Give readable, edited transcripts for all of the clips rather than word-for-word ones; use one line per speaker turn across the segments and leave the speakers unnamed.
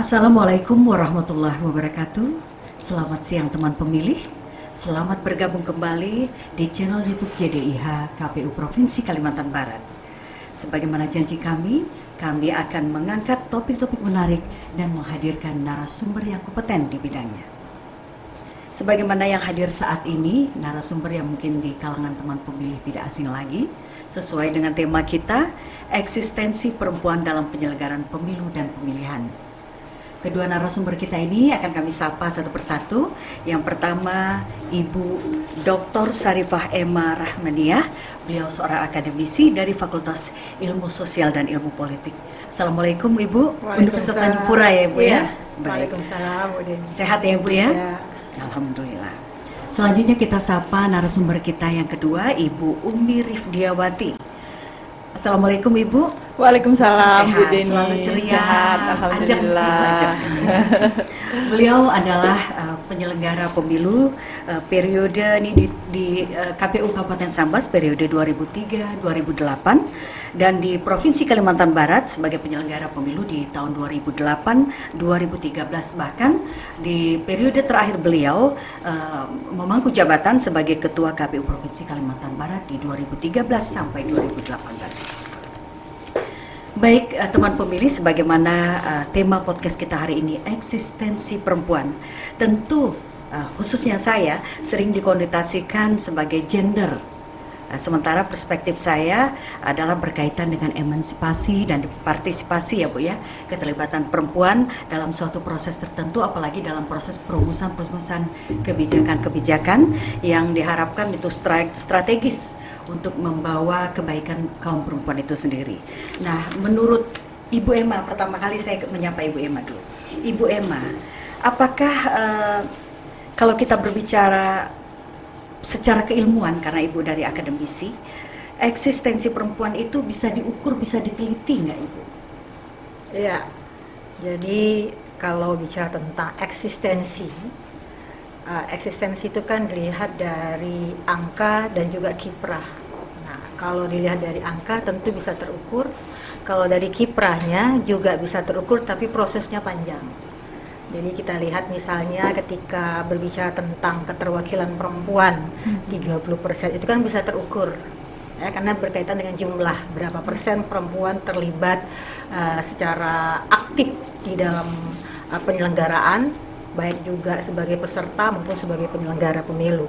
Assalamualaikum warahmatullahi wabarakatuh. Selamat siang teman pemilih. Selamat bergabung kembali di channel YouTube JDIH KPU Provinsi Kalimantan Barat. Sebagaimana janji kami akan mengangkat topik-topik menarik dan menghadirkan narasumber yang kompeten di bidangnya. Sebagaimana yang hadir saat ini, narasumber yang mungkin di kalangan teman pemilih tidak asing lagi, sesuai dengan tema kita, eksistensi perempuan dalam penyelenggaraan pemilu dan pemilihan. Kedua narasumber kita ini akan kami sapa satu persatu. Yang pertama, Ibu Dr. Syarifah Emma Rahmaniah. Beliau seorang akademisi dari Fakultas Ilmu Sosial dan Ilmu Politik. Assalamualaikum Ibu, Universitas Tanjung Pura ya Ibu ya?
Baik. Waalaikumsalam.
Sehat ya Ibu ya?
Ya.
Alhamdulillah. Selanjutnya kita sapa narasumber kita yang kedua, Ibu Umi Rifdiawati. Assalamualaikum Ibu.
Waalaikumsalam.
Sehat,
Bu Deni.
selalu ceria.
Sehat, alhamdulillah.
Ajak. Beliau adalah penyelenggara pemilu periode ini di KPU Kabupaten Sambas periode 2003-2008 dan di Provinsi Kalimantan Barat sebagai penyelenggara pemilu di tahun 2008-2013, bahkan di periode terakhir beliau memangku jabatan sebagai Ketua KPU Provinsi Kalimantan Barat di 2013 sampai 2018. Baik teman pemilih, sebagaimana tema podcast kita hari ini, eksistensi perempuan. Tentu khususnya saya sering dikonotasikan sebagai gender. Sementara perspektif saya adalah berkaitan dengan emansipasi dan partisipasi ya Bu ya, keterlibatan perempuan dalam suatu proses tertentu, apalagi dalam proses perumusan kebijakan-kebijakan yang diharapkan itu strategis untuk membawa kebaikan kaum perempuan itu sendiri. Nah, menurut Ibu Emma, pertama kali saya menyapa Ibu Emma dulu. Ibu Emma, apakah kalau kita berbicara secara keilmuan, karena Ibu dari akademisi, eksistensi perempuan itu bisa diukur, bisa diteliti nggak Ibu?
Iya, jadi kalau bicara tentang eksistensi itu kan dilihat dari angka dan juga kiprah. Nah, kalau dilihat dari angka tentu bisa terukur, kalau dari kiprahnya juga bisa terukur, tapi prosesnya panjang. Jadi kita lihat misalnya ketika berbicara tentang keterwakilan perempuan 30% itu kan bisa terukur ya, karena berkaitan dengan jumlah berapa persen perempuan terlibat secara aktif di dalam penyelenggaraan, baik juga sebagai peserta maupun sebagai penyelenggara pemilu.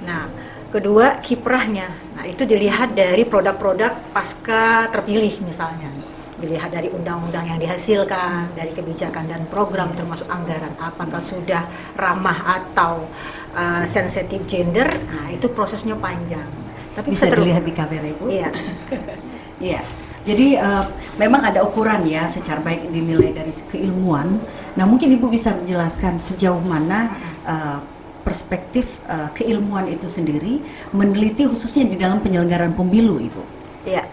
Nah, kedua kiprahnya, nah itu dilihat dari produk-produk pasca terpilih misalnya. Dilihat dari undang-undang yang dihasilkan, dari kebijakan dan program termasuk anggaran, apakah sudah ramah atau sensitif gender. Nah, itu prosesnya panjang.
Tapi bisa dilihat di kamera Ibu.
Iya.
Iya. Jadi memang ada ukuran ya, secara baik dinilai dari keilmuan. Nah, mungkin Ibu bisa menjelaskan sejauh mana perspektif keilmuan itu sendiri meneliti khususnya di dalam penyelenggaraan pemilu Ibu.
Iya.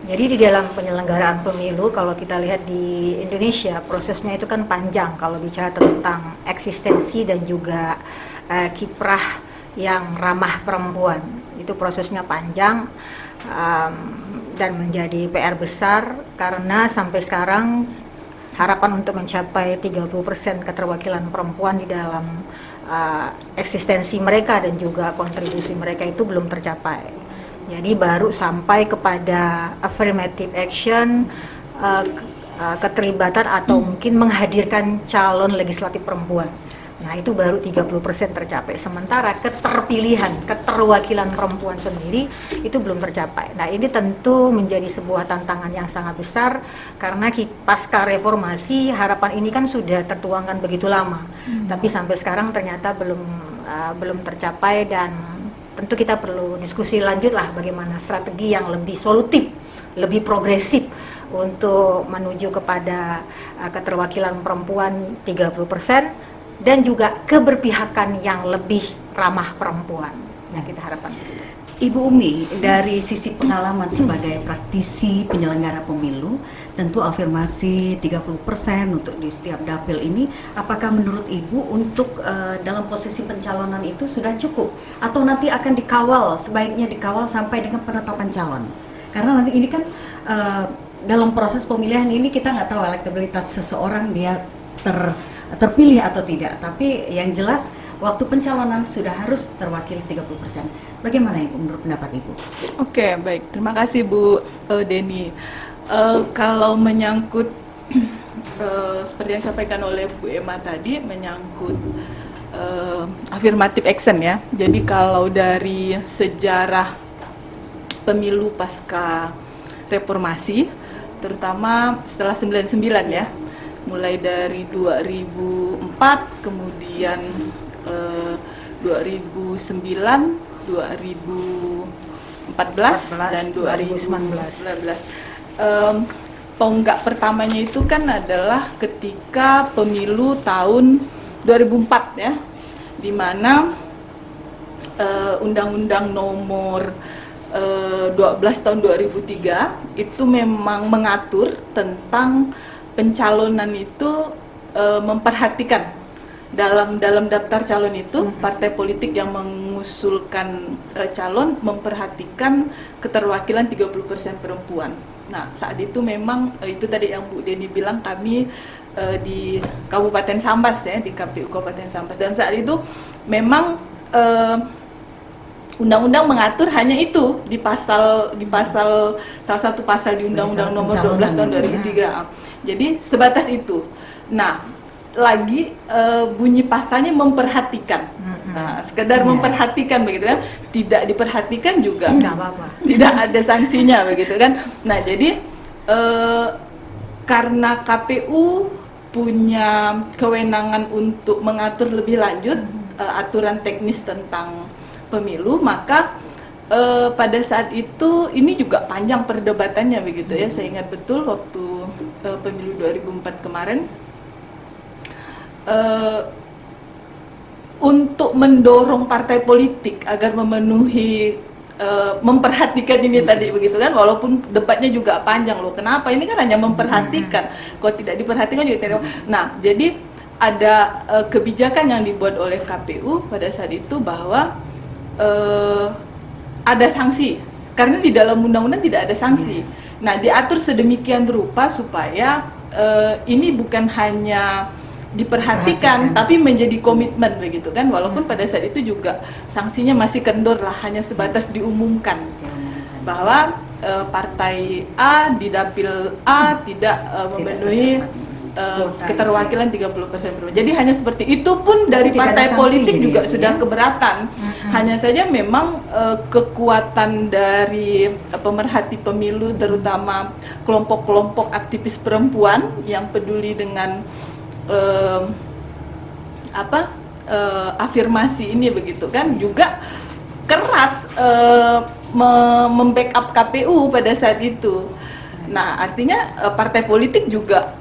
Jadi di dalam penyelenggaraan pemilu, kalau kita lihat di Indonesia, prosesnya itu kan panjang kalau bicara tentang eksistensi dan juga kiprah yang ramah perempuan. Itu prosesnya panjang dan menjadi PR besar karena sampai sekarang harapan untuk mencapai 30% keterwakilan perempuan di dalam eksistensi mereka dan juga kontribusi mereka itu belum tercapai. Jadi baru sampai kepada affirmative action, keterlibatan atau mungkin menghadirkan calon legislatif perempuan. Nah, itu baru 30% tercapai. Sementara keterwakilan perempuan sendiri itu belum tercapai. Nah, ini tentu menjadi sebuah tantangan yang sangat besar karena pasca reformasi harapan ini kan sudah tertuangkan begitu lama. Tapi sampai sekarang ternyata belum tercapai dan tentu kita perlu diskusi lanjut lah bagaimana strategi yang lebih solutif, lebih progresif untuk menuju kepada keterwakilan perempuan 30% dan juga keberpihakan yang lebih ramah perempuan yang kita harapkan.
Ibu Umi, dari sisi pengalaman sebagai praktisi penyelenggara pemilu, tentu afirmasi 30% untuk di setiap dapil ini, apakah menurut Ibu untuk dalam posisi pencalonan itu sudah cukup? Atau nanti akan dikawal, sebaiknya dikawal sampai dengan penetapan calon? Karena nanti ini kan dalam proses pemilihan ini kita nggak tahu elektabilitas seseorang dia terpilih atau tidak, tapi yang jelas waktu pencalonan sudah harus terwakili 30%. Bagaimana Ibu menurut pendapat Ibu?
Oke, baik. Terima kasih Bu Deni. Kalau menyangkut seperti yang disampaikan oleh Bu Emma tadi, menyangkut affirmative action ya. Jadi kalau dari sejarah pemilu pasca reformasi, terutama setelah 99 ya, mulai dari 2004, kemudian 2009, 2014 dan 2019. Tonggak pertamanya itu kan adalah ketika pemilu tahun 2004 ya, di mana Undang-Undang Nomor 12 tahun 2003 itu memang mengatur tentang pencalonan itu memperhatikan dalam daftar calon itu partai politik yang mengusulkan calon memperhatikan keterwakilan 30% perempuan. Nah, saat itu memang itu tadi yang Bu Deni bilang, kami di Kabupaten Sambas ya, di KPU Kabupaten Sambas, dan saat itu memang undang-undang mengatur hanya itu di pasal salah satu pasal di Undang-Undang Nomor 12 tahun 2003. Jadi sebatas itu. Nah, lagi bunyi pasalnya memperhatikan. Nah, sekedar memperhatikan begitu kan, tidak diperhatikan juga
nggak apa-apa,
tidak ada sanksinya begitu kan. Nah, jadi karena KPU punya kewenangan untuk mengatur lebih lanjut aturan teknis tentang pemilu, maka pada saat itu ini juga panjang perdebatannya begitu ya. Saya ingat betul waktu pemilu 2004 kemarin, untuk mendorong partai politik agar memenuhi memperhatikan ini tadi begitu kan, walaupun debatnya juga panjang loh. Kenapa? Ini kan hanya memperhatikan. Kalau tidak diperhatikan juga tidak. Nah, jadi ada kebijakan yang dibuat oleh KPU pada saat itu bahwa ada sanksi, karena di dalam undang-undang tidak ada sanksi. Nah, diatur sedemikian rupa supaya ini bukan hanya diperhatikan tapi menjadi komitmen begitu kan, walaupun pada saat itu juga sanksinya masih kendor lah, hanya sebatas diumumkan bahwa partai A di dapil A tidak memenuhi keterwakilan 30%. Jadi hanya seperti itu pun dari partai politik juga sudah keberatan. Hanya saja memang kekuatan dari pemerhati pemilu, terutama kelompok-kelompok aktivis perempuan yang peduli dengan afirmasi ini begitu kan, juga keras membackup KPU pada saat itu. Nah, artinya partai politik juga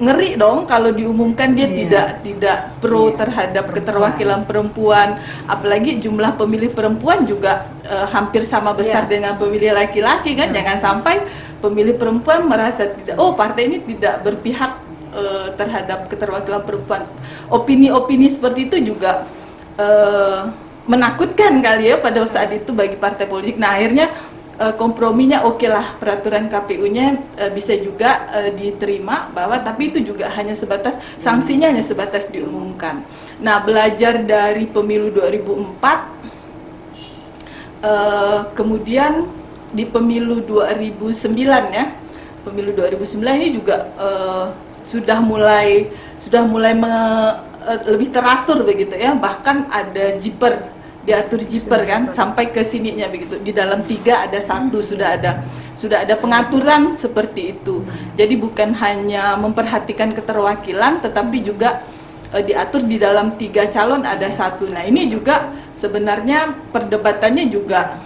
ngeri dong kalau diumumkan dia tidak pro terhadap keterwakilan perempuan, apalagi jumlah pemilih perempuan juga hampir sama besar dengan pemilih laki-laki kan. Jangan sampai pemilih perempuan merasa tidak, oh partai ini tidak berpihak terhadap keterwakilan perempuan. Opini-opini seperti itu juga menakutkan kali ya pada saat itu bagi partai politik. Nah, akhirnya komprominya oke lah, peraturan KPU-nya bisa juga diterima, bahwa tapi itu juga hanya sebatas sanksinya hanya sebatas diumumkan. Nah, belajar dari pemilu 2004, kemudian di pemilu 2009 ya, pemilu 2009 ini juga sudah mulai lebih teratur begitu ya, bahkan ada jiper, diatur jiper kan sampai ke sininya begitu, di dalam 3 ada 1, sudah ada pengaturan seperti itu. Jadi bukan hanya memperhatikan keterwakilan tetapi juga diatur di dalam 3 calon ada 1. Nah, ini juga sebenarnya perdebatannya juga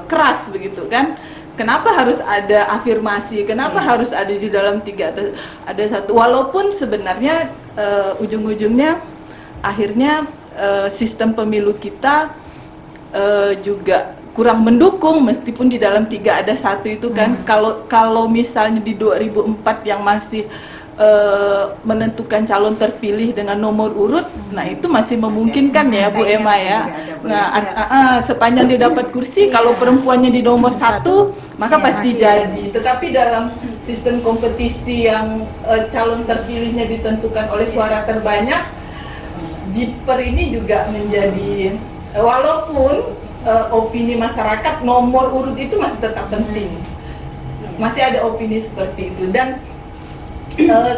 keras begitu kan. Kenapa harus ada afirmasi? Kenapa harus ada di dalam 3 ada 1? Walaupun sebenarnya ujung-ujungnya akhirnya sistem pemilu kita juga kurang mendukung, meskipun di dalam 3 ada 1 itu kan. Kalau misalnya di 2004 yang masih menentukan calon terpilih dengan nomor urut, nah itu masih memungkinkan ya Bu Emma ya. Nah, sepanjang dia dapat kursi, kalau perempuannya di nomor 1 maka pasti jadi. Tetapi dalam sistem kompetisi yang calon terpilihnya ditentukan oleh suara terbanyak, Jiper ini juga menjadi walaupun opini masyarakat nomor urut itu masih tetap penting, masih ada opini seperti itu. Dan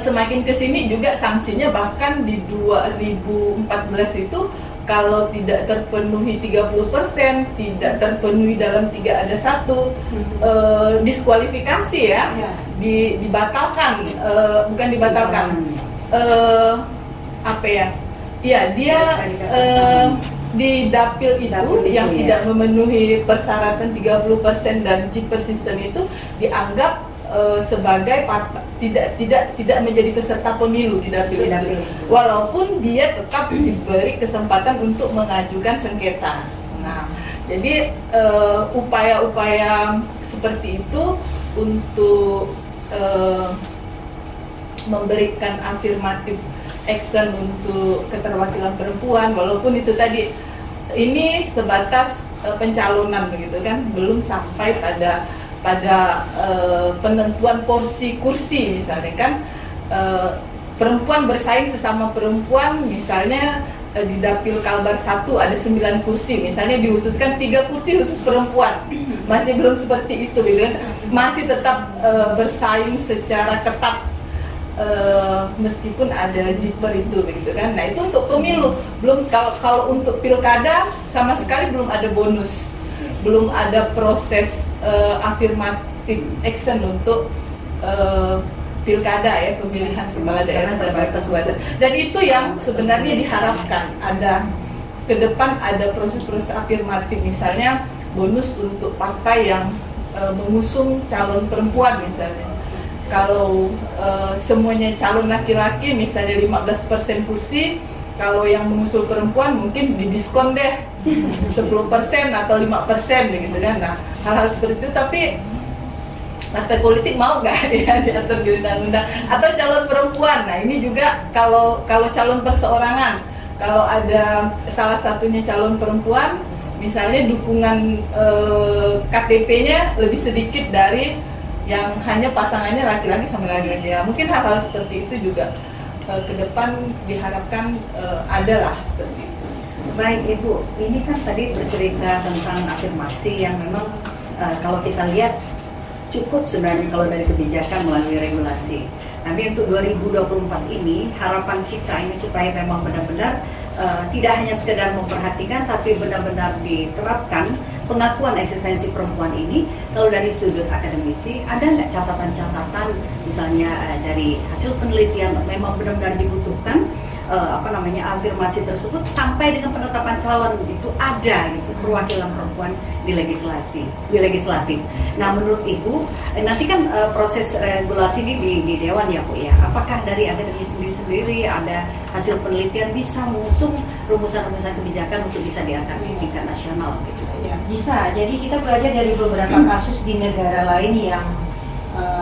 semakin kesini juga sanksinya, bahkan di 2014 itu kalau tidak terpenuhi 30%, tidak terpenuhi dalam 3 ada 1, diskualifikasi ya, dibatalkan, bukan dibatalkan, apa ya? Ya, dia di dapil itu yang tidak memenuhi persyaratan 30% dan Jiper sistem itu dianggap sebagai tidak menjadi peserta pemilu di dapil itu, walaupun dia tetap diberi kesempatan untuk mengajukan sengketa. Nah, jadi upaya-upaya seperti itu untuk memberikan afirmatif action untuk keterwakilan perempuan, walaupun itu tadi ini sebatas pencalonan begitu kan, belum sampai pada penentuan porsi kursi misalnya kan. Perempuan bersaing sesama perempuan, misalnya di dapil Kalbar 1 ada 9 kursi, misalnya dihususkan 3 kursi khusus perempuan, masih belum seperti itu gitu kan, masih tetap bersaing secara ketat meskipun ada Jiper itu begitu kan. Nah, itu untuk pemilu. Belum kalau untuk pilkada sama sekali belum ada bonus, belum ada proses afirmatif action untuk pilkada ya, pemilihan kepala daerah terbatas wadah. Dan itu yang sebenarnya diharapkan ada ke depan, ada proses-proses afirmatif, misalnya bonus untuk partai yang mengusung calon perempuan misalnya. Kalau semuanya calon laki-laki misalnya 15% kursi, kalau yang mengusul perempuan mungkin didiskon deh 10% atau 5% begitu kan. Nah, hal-hal seperti itu, tapi partai politik mau nggak ya diatur di undang-undang? Atau calon perempuan, nah ini juga kalau calon perseorangan, kalau ada salah satunya calon perempuan, misalnya dukungan KTP-nya lebih sedikit dari yang hanya pasangannya laki-laki sama laki-laki ya. Mungkin hal-hal seperti itu juga ke depan diharapkan ada lah seperti itu.
Baik Ibu, ini kan tadi bercerita tentang afirmasi yang memang kalau kita lihat cukup sebenarnya kalau dari kebijakan melalui regulasi. Tapi untuk 2024 ini harapan kita ini supaya memang benar-benar tidak hanya sekedar memperhatikan, tapi benar-benar diterapkan pengakuan eksistensi perempuan ini. Kalau dari sudut akademisi, ada nggak catatan-catatan misalnya dari hasil penelitian memang benar-benar dibutuhkan afirmasi tersebut sampai dengan penetapan calon itu ada gitu perwakilan perempuan di legislatif. Nah, menurut Ibu nanti kan proses regulasi ini di Dewan ya Bu ya. Apakah dari akademisi sendiri ada hasil penelitian bisa mengusung rumusan-rumusan kebijakan untuk bisa diangkat di tingkat nasional gitu?
Ya, bisa. Jadi kita belajar dari beberapa kasus di negara lain yang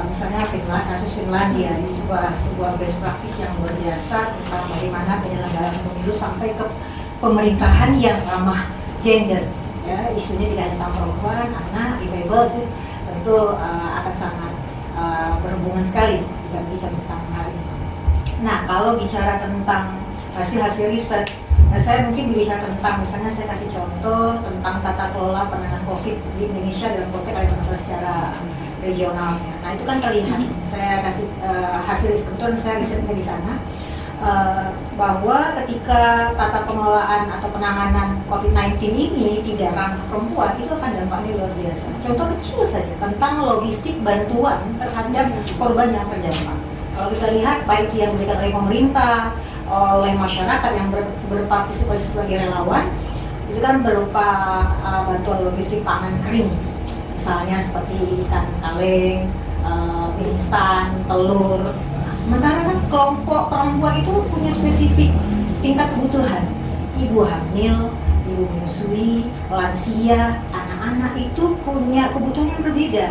misalnya kasus Finlandia, ini sebuah best practice yang luar biasa tentang bagaimana penyelenggaraan pemilu sampai ke pemerintahan yang ramah gender. Ya, isunya tidak hanya tentang perempuan, anak, ibu itu tentu akan sangat berhubungan sekali jika bicara tentang hal ini. Nah, kalau bicara tentang hasil-hasil riset, saya mungkin berbicara tentang, misalnya saya kasih contoh tentang tata kelola penanganan COVID di Indonesia dalam konteks Kalimantan secara regionalnya. Nah, itu kan terlihat. Saya kasih hasil kebetulan saya risetnya di sana, bahwa ketika tata pengelolaan atau penanganan COVID-19 ini tidak ramah perempuan, itu akan dampaknya luar biasa. Contoh kecil saja tentang logistik bantuan terhadap korban yang terdampak. Kalau kita lihat baik yang diberikan oleh pemerintah, oleh masyarakat yang berpartisipasi sebagai relawan, itu kan berupa bantuan logistik pangan kering, misalnya seperti ikan kaleng, mie instan, telur. Nah, sementara kan kelompok perempuan itu punya spesifik tingkat kebutuhan. Ibu hamil, ibu menyusui, lansia, anak-anak itu punya kebutuhan yang berbeda.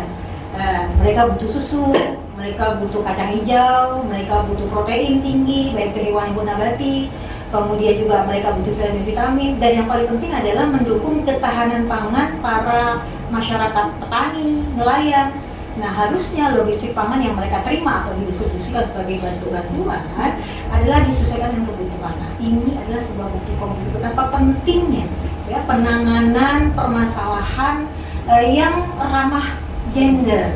Mereka butuh susu, mereka butuh kacang hijau, mereka butuh protein tinggi, baik dari hewani maupun nabati. Kemudian juga mereka butuh vitamin, dan yang paling penting adalah mendukung ketahanan pangan para masyarakat petani, nelayan. Nah, harusnya logistik pangan yang mereka terima atau didistribusikan sebagai bantuan adalah disesuaikan dengan kebutuhan. Nah, ini adalah sebuah bukti konkret betapa pentingnya ya penanganan permasalahan yang ramah gender.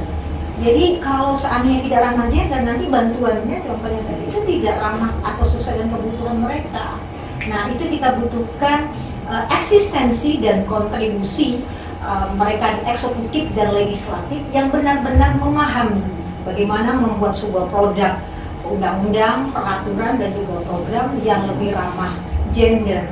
Jadi kalau seandainya tidak ramah gender, nanti bantuannya contohnya saja itu tidak ramah atau sesuai dengan kebutuhan mereka. Nah, itu kita butuhkan eksistensi dan kontribusi mereka di eksekutif dan legislatif yang benar-benar memahami bagaimana membuat sebuah produk undang-undang, peraturan dan juga program yang lebih ramah gender.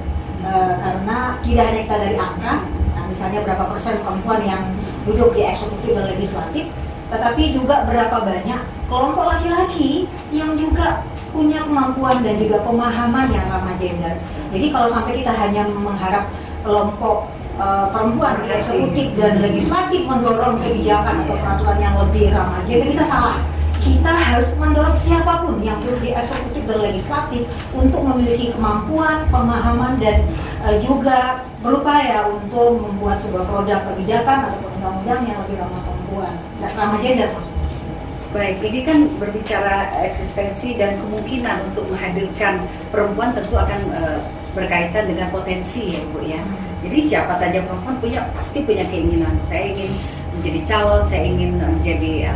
Karena tidak hanya kita dari angka, nah misalnya berapa persen perempuan yang duduk di eksekutif dan legislatif, tetapi juga berapa banyak kelompok laki-laki yang juga punya kemampuan dan juga pemahaman yang ramah gender. Jadi kalau sampai kita hanya mengharap kelompok perempuan di eksekutif dan legislatif mendorong kebijakan atau peraturan yang lebih ramah gender, kita salah. Kita harus mendorong siapapun yang duduk di eksekutif dan legislatif untuk memiliki kemampuan, pemahaman dan juga berupaya untuk membuat sebuah produk kebijakan atau undang-undang yang lebih ramah perempuan, ramah gender maksudnya.
Baik, ini kan berbicara eksistensi dan kemungkinan untuk menghadirkan perempuan tentu akan berkaitan dengan potensi ya Bu ya. Jadi siapa saja perempuan pasti punya keinginan. Saya ingin menjadi calon, saya ingin menjadi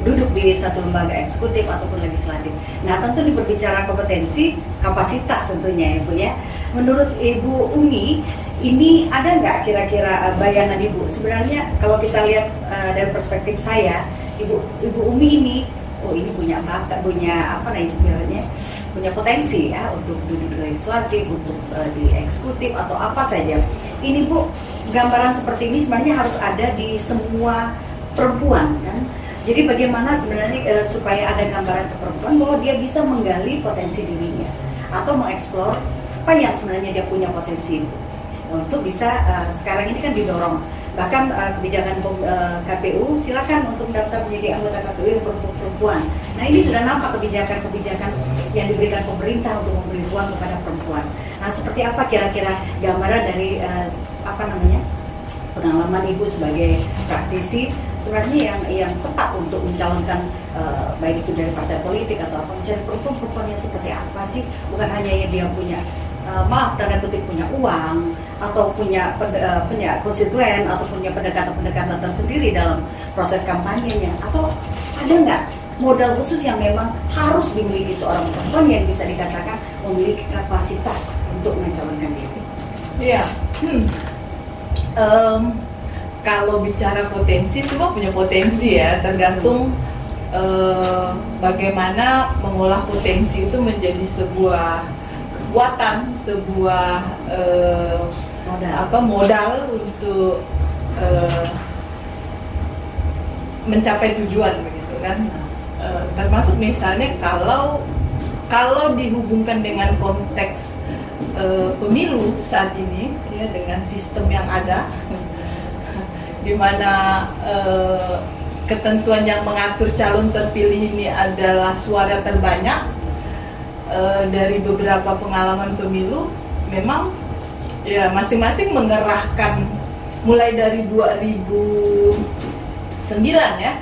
duduk di satu lembaga eksekutif ataupun legislatif. Nah, tentu di berbicara kompetensi, kapasitas tentunya ya Bu ya. Menurut Ibu Umi, ini ada nggak kira-kira bayangan Ibu? Sebenarnya kalau kita lihat dari perspektif saya, Ibu Umi ini, ini punya bakat, punya istilahnya, punya potensi ya untuk duduk di legislatif, untuk di eksekutif atau apa saja. Ini Bu, gambaran seperti ini sebenarnya harus ada di semua perempuan kan. Jadi bagaimana sebenarnya supaya ada gambaran ke perempuan bahwa dia bisa menggali potensi dirinya atau mengeksplor apa yang sebenarnya dia punya potensi itu untuk bisa sekarang ini kan didorong. Bahkan kebijakan KPU silakan untuk mendaftar menjadi anggota KPU yang perempuan. Nah, ini sudah nampak kebijakan-kebijakan yang diberikan pemerintah untuk memberi ruang kepada perempuan. Nah, seperti apa kira-kira gambaran dari pengalaman Ibu sebagai praktisi sebenarnya yang tepat untuk mencalonkan baik itu dari partai politik atau apa, mencari perempuan yang seperti apa sih? Bukan hanya yang dia punya tanda kutip punya uang atau punya konstituen atau punya pendekatan-pendekatan tersendiri dalam proses kampanyenya, atau ada nggak modal khusus yang memang harus dimiliki seorang perempuan yang bisa dikatakan memiliki kapasitas untuk mencalonkan diri?
Iya. Kalau bicara potensi, semua punya potensi ya, tergantung bagaimana mengolah potensi itu menjadi sebuah kekuatan, sebuah modal untuk mencapai tujuan begitu kan. Termasuk misalnya kalau dihubungkan dengan konteks pemilu saat ini ya, dengan sistem yang ada di mana ketentuan yang mengatur calon terpilih ini adalah suara terbanyak. Dari beberapa pengalaman pemilu memang ya masing-masing mengerahkan mulai dari 2009 ya,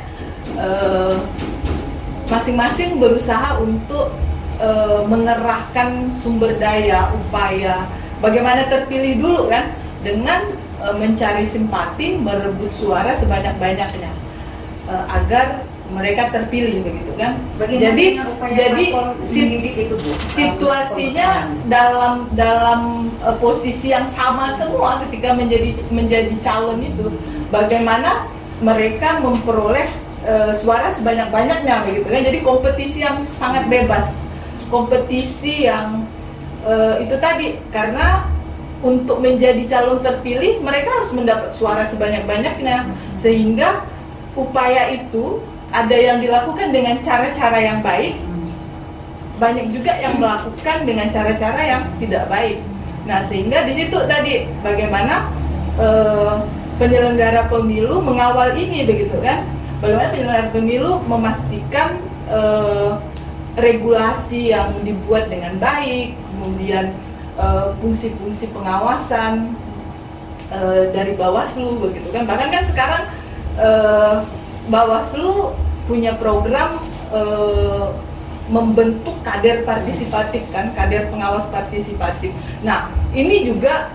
masing-masing berusaha untuk mengerahkan sumber daya, upaya bagaimana terpilih dulu kan, dengan mencari simpati, merebut suara sebanyak-banyaknya agar mereka terpilih begitu kan. Jadi situasinya dalam posisi yang sama semua ketika menjadi calon itu, bagaimana mereka memperoleh suara sebanyak-banyaknya begitu kan. Jadi kompetisi yang sangat bebas, kompetisi yang itu tadi, karena untuk menjadi calon terpilih mereka harus mendapat suara sebanyak-banyaknya, sehingga upaya itu ada yang dilakukan dengan cara-cara yang baik, banyak juga yang melakukan dengan cara-cara yang tidak baik. Nah, sehingga di situ tadi bagaimana penyelenggara pemilu mengawal ini begitu kan? Bagaimana penyelenggara pemilu memastikan regulasi yang dibuat dengan baik, kemudian fungsi-fungsi pengawasan dari Bawaslu begitu kan. Bahkan kan sekarang Bawaslu punya program membentuk kader partisipatif kan, kader pengawas partisipatif. Nah, ini juga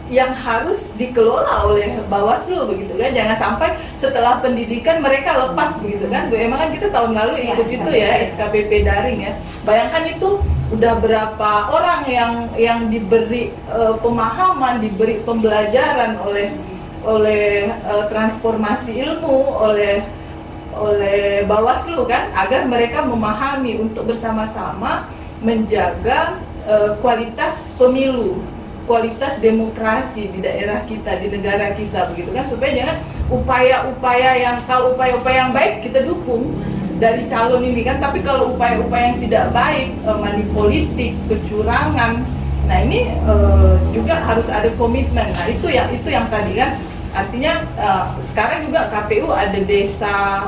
yang harus dikelola oleh Bawaslu begitu kan, jangan sampai setelah pendidikan mereka lepas begitu kan. Bu Emma kan kita tahun lalu ikut itu ya, SKPP daring ya. Bayangkan itu udah berapa orang yang diberi pemahaman, diberi pembelajaran oleh transformasi ilmu oleh Bawaslu kan, agar mereka memahami untuk bersama-sama menjaga kualitas pemilu, kualitas demokrasi di daerah kita, di negara kita begitu kan, supaya jangan upaya-upaya yang baik kita dukung dari calon ini kan, tapi kalau upaya-upaya yang tidak baik, money politik, kecurangan, nah ini juga harus ada komitmen. Nah itu yang tadi kan, artinya sekarang juga KPU ada desa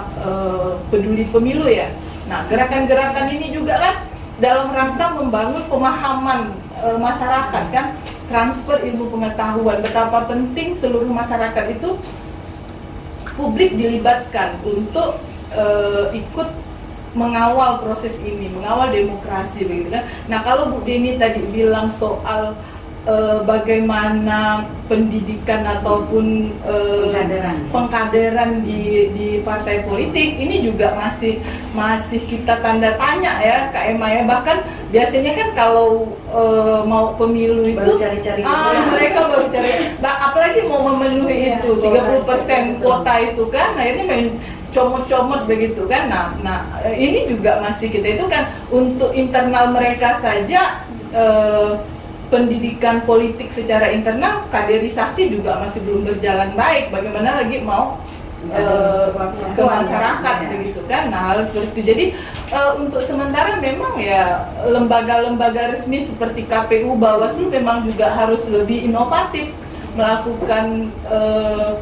peduli pemilu ya. Nah gerakan-gerakan ini juga kan dalam rangka membangun pemahaman masyarakat kan, transfer ilmu pengetahuan, betapa penting seluruh masyarakat itu publik dilibatkan untuk ikut mengawal proses ini, mengawal demokrasi begitu kan. Nah kalau Bu Deni tadi bilang soal bagaimana pendidikan ataupun pengkaderan di partai politik, ini juga masih kita tanda tanya ya Kak Emma ya. Bahkan biasanya kan kalau mau pemilu itu
baru cari-cari
mereka baru cari, apalagi mau memenuhi itu 30% kuota itu kan, akhirnya main comot-comot begitu kan. Nah ini juga masih kita itu kan untuk internal mereka saja, pendidikan politik secara internal, kaderisasi juga masih belum berjalan baik. Bagaimana lagi mau ke masyarakat begitu kan. Nah hal seperti itu. Jadi untuk sementara memang ya lembaga-lembaga resmi seperti KPU, Bawaslu memang juga harus lebih inovatif melakukan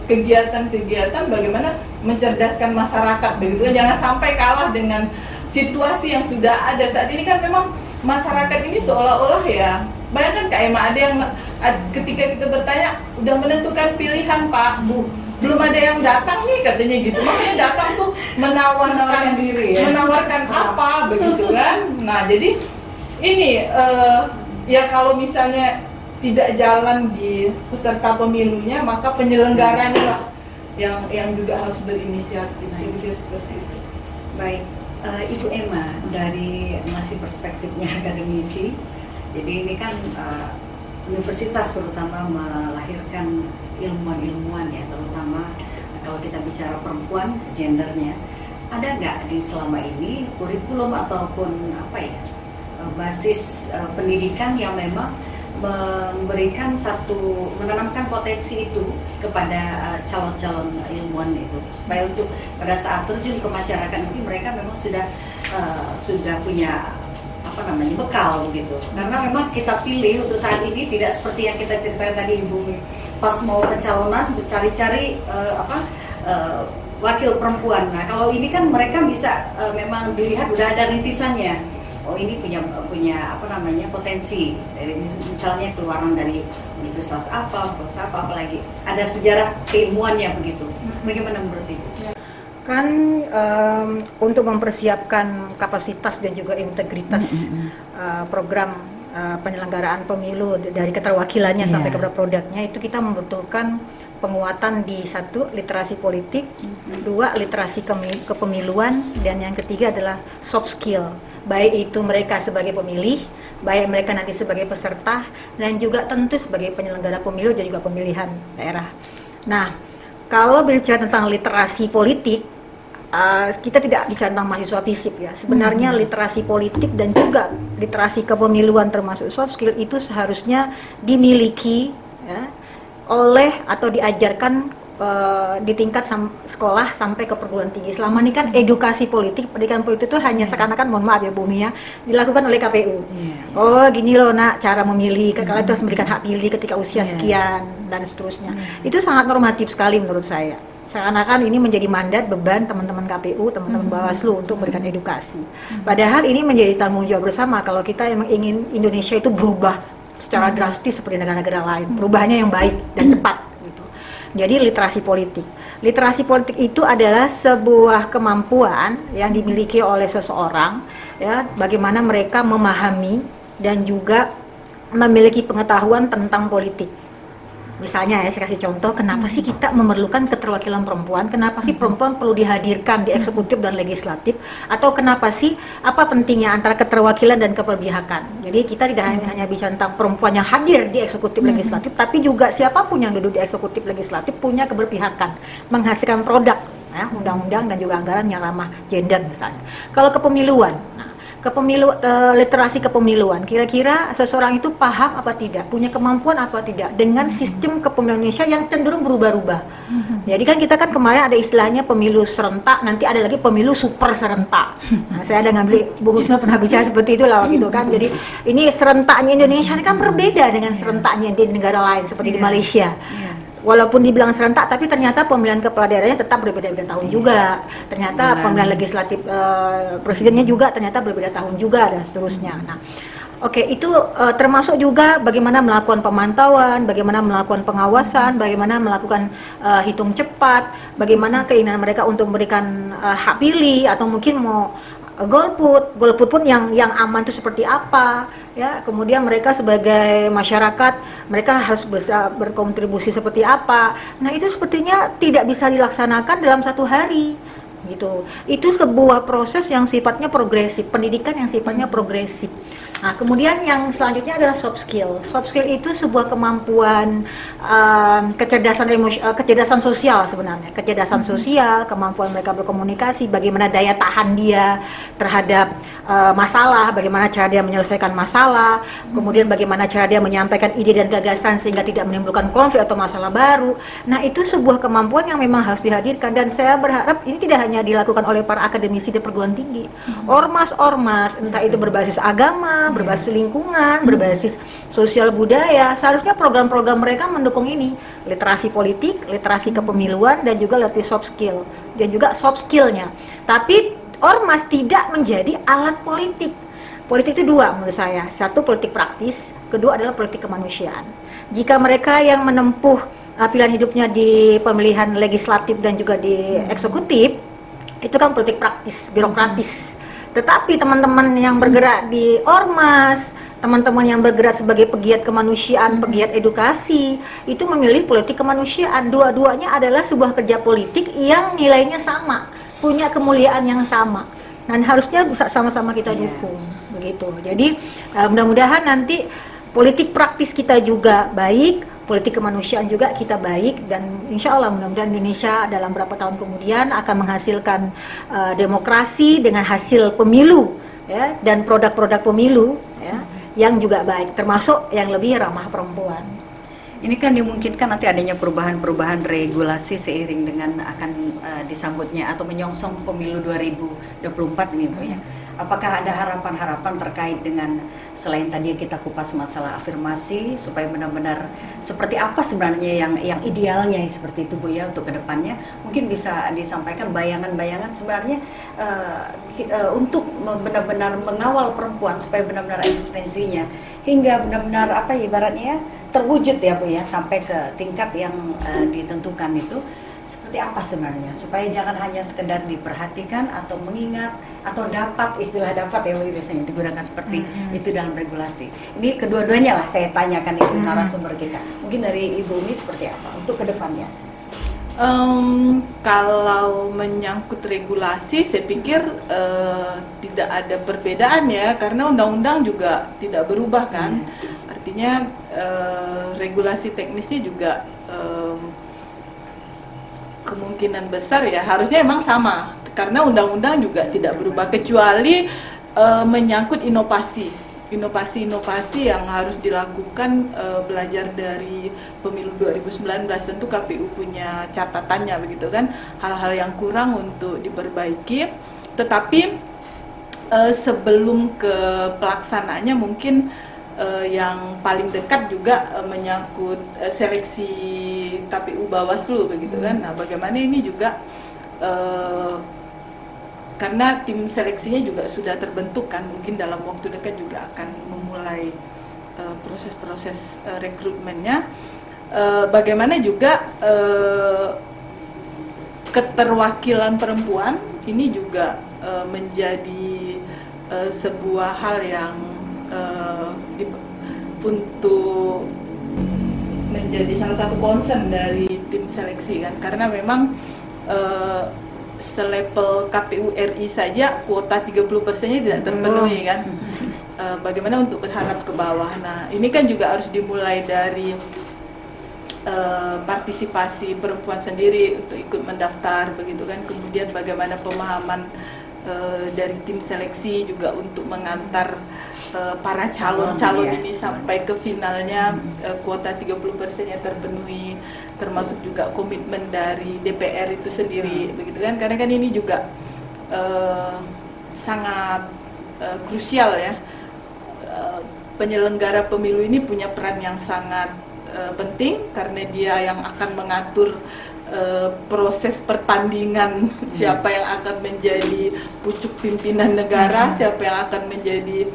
kegiatan-kegiatan bagaimana mencerdaskan masyarakat begitu kan. Jangan sampai kalah dengan situasi yang sudah ada saat ini kan. Memang masyarakat ini seolah-olah ya, bayangkan Kak Emma, ada yang ketika kita bertanya udah menentukan pilihan Pak Bu, belum ada yang datang nih katanya gitu. Makanya datang tuh menawarkan diri ya, menawarkan apa begitu kan. Nah jadi ini ya kalau misalnya tidak jalan di peserta pemilunya, maka penyelenggaranya lah yang juga harus berinisiatif. Saya pikir seperti itu.
Baik, Ibu Emma, dari masih perspektifnya akademisi, jadi ini kan universitas terutama melahirkan ilmuwan-ilmuwan ya, terutama kalau kita bicara perempuan, gendernya. Ada nggak di selama ini kurikulum ataupun apa ya, basis pendidikan yang memang menanamkan potensi itu kepada calon-calon ilmuwan itu, supaya untuk pada saat terjun ke masyarakat nanti mereka memang sudah punya bekal begitu. Karena memang kita pilih untuk saat ini tidak seperti yang kita ceritakan tadi Ibu, pas mau pencalonan cari-cari wakil perempuan. Nah kalau ini kan mereka bisa memang dilihat udah ada rintisannya. Oh ini punya potensi, dari misalnya keluaran dari universitas apalagi ada sejarah keilmuannya begitu. Bagaimana menurut Ibu?
Kan untuk mempersiapkan kapasitas dan juga integritas program penyelenggaraan pemilu dari keterwakilannya sampai kepada produknya, itu kita membutuhkan penguatan di satu, literasi politik, dua, literasi kepemiluan, dan yang ketiga adalah soft skill, baik itu mereka sebagai pemilih, baik mereka nanti sebagai peserta, dan juga tentu sebagai penyelenggara pemilu dan juga pemilihan daerah. Nah, kalau berbicara tentang literasi politik, kita tidak bicara tentang mahasiswa fisip ya. Sebenarnya literasi politik dan juga literasi kepemiluan termasuk soft skill itu seharusnya dimiliki ya, oleh atau diajarkan di tingkat sekolah sampai ke perguruan tinggi. Selama ini kan edukasi politik, pendidikan politik itu hanya seakan-akan, mohon maaf ya Bu Mia, dilakukan oleh KPU. Oh gini loh nak cara memilih, kalian harus memberikan hak pilih ketika usia sekian dan seterusnya. Itu sangat normatif sekali menurut saya. Seakan-akan ini menjadi mandat, beban teman-teman KPU, teman-teman Bawaslu untuk memberikan edukasi. Padahal ini menjadi tanggung jawab bersama kalau kita memang ingin Indonesia itu berubah secara drastis seperti negara-negara lain. Perubahannya yang baik dan cepat. Jadi literasi politik. Literasi politik itu adalah sebuah kemampuan yang dimiliki oleh seseorang, ya, bagaimana mereka memahami dan juga memiliki pengetahuan tentang politik. Misalnya ya, saya kasih contoh, kenapa sih kita memerlukan keterwakilan perempuan, kenapa sih perempuan perlu dihadirkan di eksekutif dan legislatif, atau kenapa sih, apa pentingnya antara keterwakilan dan keberpihakan. Jadi kita tidak hanya bicara tentang perempuan yang hadir di eksekutif legislatif, tapi juga siapapun yang duduk di eksekutif legislatif punya keberpihakan, menghasilkan produk, ya, undang-undang dan juga anggaran yang ramah gender misalnya. Kalau kepemiluan, literasi kepemiluan, kira-kira seseorang itu paham apa tidak, punya kemampuan apa tidak dengan sistem kepemiluan Indonesia yang cenderung berubah-ubah. Jadi kan kita kan kemarin ada istilahnya pemilu serentak, nanti ada lagi pemilu super serentak. Nah, saya ada ngambil, Bu Husna pernah bicara seperti itu lah gitu kan. Jadi ini serentaknya Indonesia ini kan berbeda dengan serentaknya di negara lain seperti di Malaysia. Walaupun dibilang serentak, tapi ternyata pemilihan kepala daerahnya tetap berbeda-beda tahun juga. Ternyata pemilihan legislatif presidennya juga ternyata berbeda tahun juga dan seterusnya. Nah, oke, itu termasuk juga bagaimana melakukan pemantauan, bagaimana melakukan pengawasan, bagaimana melakukan hitung cepat, bagaimana keinginan mereka untuk memberikan hak pilih atau mungkin mau golput pun yang aman itu seperti apa, ya. Kemudian mereka sebagai masyarakat mereka harus bisa berkontribusi seperti apa. Nah, itu sepertinya tidak bisa dilaksanakan dalam satu hari gitu. Itu sebuah proses yang sifatnya progresif, pendidikan yang sifatnya progresif. Nah, kemudian yang selanjutnya adalah soft skill. Soft skill itu sebuah kemampuan kecerdasan sosial sebenarnya. Kecerdasan sosial, kemampuan mereka berkomunikasi, bagaimana daya tahan dia terhadap masalah, bagaimana cara dia menyelesaikan masalah, kemudian bagaimana cara dia menyampaikan ide dan gagasan sehingga tidak menimbulkan konflik atau masalah baru. Nah, itu sebuah kemampuan yang memang harus dihadirkan, dan saya berharap ini tidak hanya dilakukan oleh para akademisi di perguruan tinggi. Ormas-ormas, entah itu berbasis agama, berbasis lingkungan, berbasis sosial budaya, seharusnya program-program mereka mendukung ini, literasi politik, literasi kepemiluan, dan juga literasi soft skill, dan juga soft skillnya. Tapi ormas tidak menjadi alat politik. Politik itu dua menurut saya, satu politik praktis, kedua adalah politik kemanusiaan. Jika mereka yang menempuh pilihan hidupnya di pemilihan legislatif dan juga di eksekutif, itu kan politik praktis, birokratis. Tetapi teman-teman yang bergerak di ormas, teman-teman yang bergerak sebagai pegiat kemanusiaan, pegiat edukasi, itu memilih politik kemanusiaan. Dua-duanya adalah sebuah kerja politik yang nilainya sama, punya kemuliaan yang sama, dan harusnya bisa sama-sama kita dukung, begitu. Jadi mudah-mudahan nanti politik praktis kita juga baik, politik kemanusiaan juga kita baik, dan insya Allah mudah-mudahan Indonesia dalam beberapa tahun kemudian akan menghasilkan demokrasi dengan hasil pemilu, ya, dan produk-produk pemilu, ya, yang juga baik, termasuk yang lebih ramah perempuan.
Ini kan dimungkinkan nanti adanya perubahan-perubahan regulasi seiring dengan akan disambutnya atau menyongsong pemilu 2024 ini, Bu, ya. Apakah ada harapan-harapan terkait dengan selain tadi kita kupas masalah afirmasi, supaya benar-benar seperti apa sebenarnya yang idealnya seperti itu, Bu, ya, untuk kedepannya? Mungkin bisa disampaikan bayangan-bayangan sebenarnya untuk benar-benar mengawal perempuan supaya benar-benar eksistensinya hingga benar-benar apa ibaratnya terwujud, ya, Bu, ya, sampai ke tingkat yang ditentukan itu. Seperti apa sebenarnya supaya jangan hanya sekedar diperhatikan atau mengingat atau dapat, istilah dapat, ya, Bu, biasanya digunakan seperti itu dalam regulasi. Ini kedua-duanya lah saya tanyakan Ibu narasumber kita. Mungkin dari Ibu Umi seperti apa untuk kedepannya?
Kalau menyangkut regulasi, saya pikir tidak ada perbedaan, ya, karena undang-undang juga tidak berubah kan. Artinya regulasi teknisnya juga kemungkinan besar, ya, harusnya emang sama, karena undang-undang juga tidak berubah, kecuali menyangkut inovasi yang harus dilakukan, belajar dari pemilu 2019. Tentu KPU punya catatannya, begitu kan, hal-hal yang kurang untuk diperbaiki. Tetapi sebelum ke pelaksanaannya mungkin yang paling dekat juga menyangkut seleksi KPU Bawaslu, begitu kan. Nah, bagaimana ini juga karena tim seleksinya juga sudah terbentuk kan, mungkin dalam waktu dekat juga akan memulai proses-proses rekrutmennya. Bagaimana juga keterwakilan perempuan ini juga menjadi sebuah hal yang untuk menjadi salah satu concern dari tim seleksi kan, karena memang selevel KPU RI saja kuota 30%-nya tidak terpenuhi kan. Bagaimana untuk berharap ke bawah. Nah, ini kan juga harus dimulai dari partisipasi perempuan sendiri untuk ikut mendaftar begitu kan. Kemudian bagaimana pemahaman dari tim seleksi juga untuk mengantar para calon-calon ini sampai ke finalnya, kuota 30%-nya terpenuhi, termasuk juga komitmen dari DPR itu sendiri begitu kan, karena kan ini juga sangat krusial ya. Penyelenggara pemilu ini punya peran yang sangat penting karena dia yang akan mengatur proses pertandingan, siapa yang akan menjadi pucuk pimpinan negara, siapa yang akan menjadi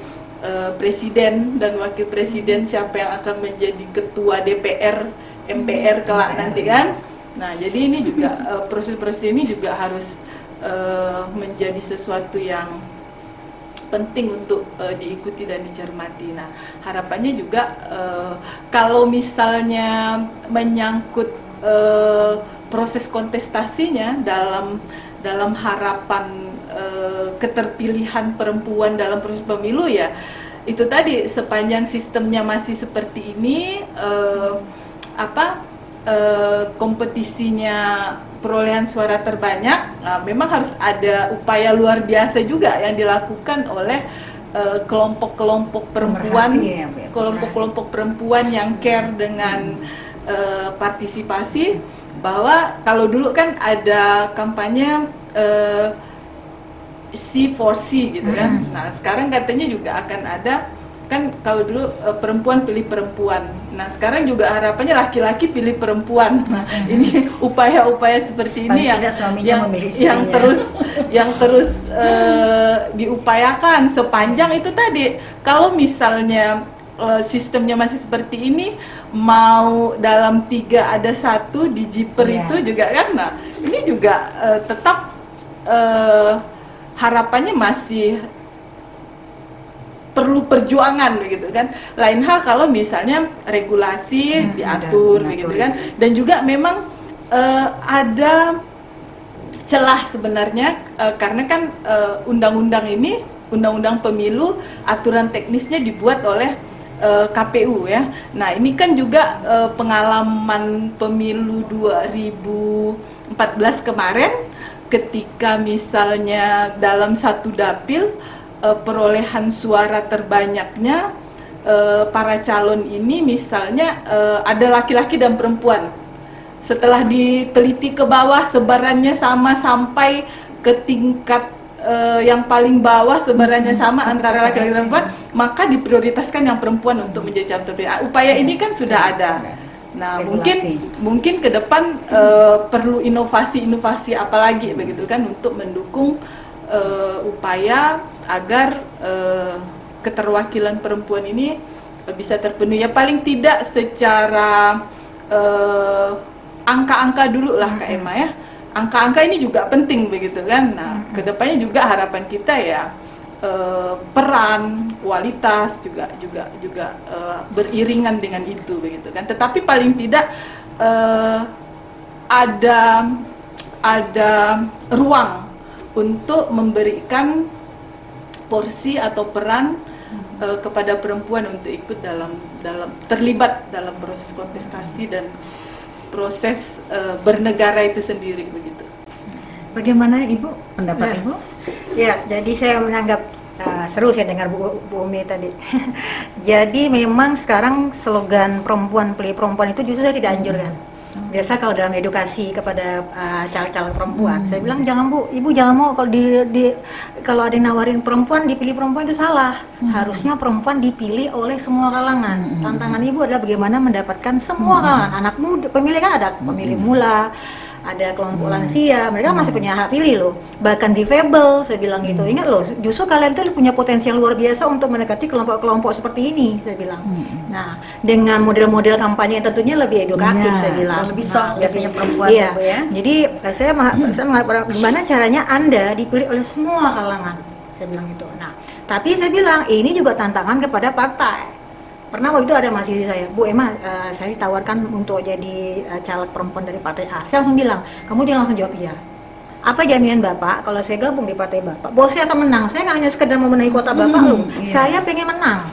presiden dan wakil presiden, siapa yang akan menjadi ketua DPR, MPR kelak nanti kan. Nah, jadi ini juga proses-proses ini juga harus menjadi sesuatu yang penting untuk diikuti dan dicermati. Nah, harapannya juga kalau misalnya menyangkut proses kontestasinya dalam harapan keterpilihan perempuan dalam proses pemilu, ya itu tadi, sepanjang sistemnya masih seperti ini, kompetisinya perolehan suara terbanyak, memang harus ada upaya luar biasa juga yang dilakukan oleh kelompok-kelompok perempuan, kelompok-kelompok perempuan yang care dengan partisipasi. Bahwa kalau dulu kan ada kampanye C4C gitu kan. Nah, sekarang katanya juga akan ada kan, kalau dulu perempuan pilih perempuan. Nah, sekarang juga harapannya laki-laki pilih perempuan. Nah, ini upaya-upaya seperti ini yang terus diupayakan sepanjang itu tadi. Kalau misalnya sistemnya masih seperti ini, mau dalam 3 ada 1 di Jiper itu juga kan. Nah, ini juga tetap harapannya masih perlu perjuangan begitu kan. Lain hal kalau misalnya regulasi diatur begitu kan, dan juga memang ada celah sebenarnya, karena kan undang-undang ini, undang-undang pemilu, aturan teknisnya dibuat oleh KPU ya. Nah, ini kan juga pengalaman pemilu 2014 kemarin, ketika misalnya dalam satu dapil perolehan suara terbanyaknya para calon ini misalnya ada laki-laki dan perempuan. Setelah diteliti ke bawah, sebarannya sama sampai ke tingkat yang paling bawah, sebarannya sama antara laki-laki dan perempuan, maka diprioritaskan yang perempuan untuk menjadi calon terpilih. Upaya ini kan sudah ada. Nah, mungkin ke depan perlu inovasi-inovasi apalagi begitu kan, untuk mendukung upaya agar keterwakilan perempuan ini bisa terpenuhi, ya paling tidak secara angka-angka dulu lah Kak Emma ya. Angka-angka ini juga penting begitu kan. Nah, kedepannya juga harapan kita ya peran, kualitas juga beriringan dengan itu begitu kan. Tetapi paling tidak ada ruang untuk memberikan porsi atau peran kepada perempuan untuk ikut terlibat dalam proses kontestasi dan proses bernegara itu sendiri begitu.
Bagaimana Ibu, pendapat Ibu?
Ya, jadi saya menganggap seru saya dengar Bu Umi tadi. Jadi memang sekarang slogan perempuan pilih perempuan itu justru saya tidak anjurkan. Biasa kalau dalam edukasi kepada calon-calon perempuan, saya bilang jangan Bu, Ibu jangan mau kalau kalau ada yang nawarin perempuan, dipilih perempuan itu salah. Harusnya perempuan dipilih oleh semua kalangan. Tantangan Ibu adalah bagaimana mendapatkan semua kalangan. Anak muda, pemilih kan ada pemilih mula, ada kelompok lansia, mereka masih punya hak pilih loh. Bahkan difabel, saya bilang gitu. Ingat loh, justru kalian tuh punya potensi yang luar biasa untuk mendekati kelompok-kelompok seperti ini, saya bilang. Nah, dengan model-model kampanye yang tentunya lebih edukatif, saya bilang.
Lebih soft biasanya perempuan.
Iya.
Bu, ya.
Jadi saya mengatakan gimana caranya Anda dipilih oleh semua kalangan, saya bilang gitu. Nah, tapi saya bilang ini juga tantangan kepada partai. Pernah waktu itu ada mahasiswa saya, Bu Emma, saya ditawarkan untuk jadi caleg perempuan dari partai A. Saya langsung bilang, kamu jangan langsung jawab iya. Apa jaminan Bapak kalau saya gabung di partai Bapak, bahwa saya akan menang? Saya nggak hanya sekedar memenuhi kota Bapak loh, saya pengen menang.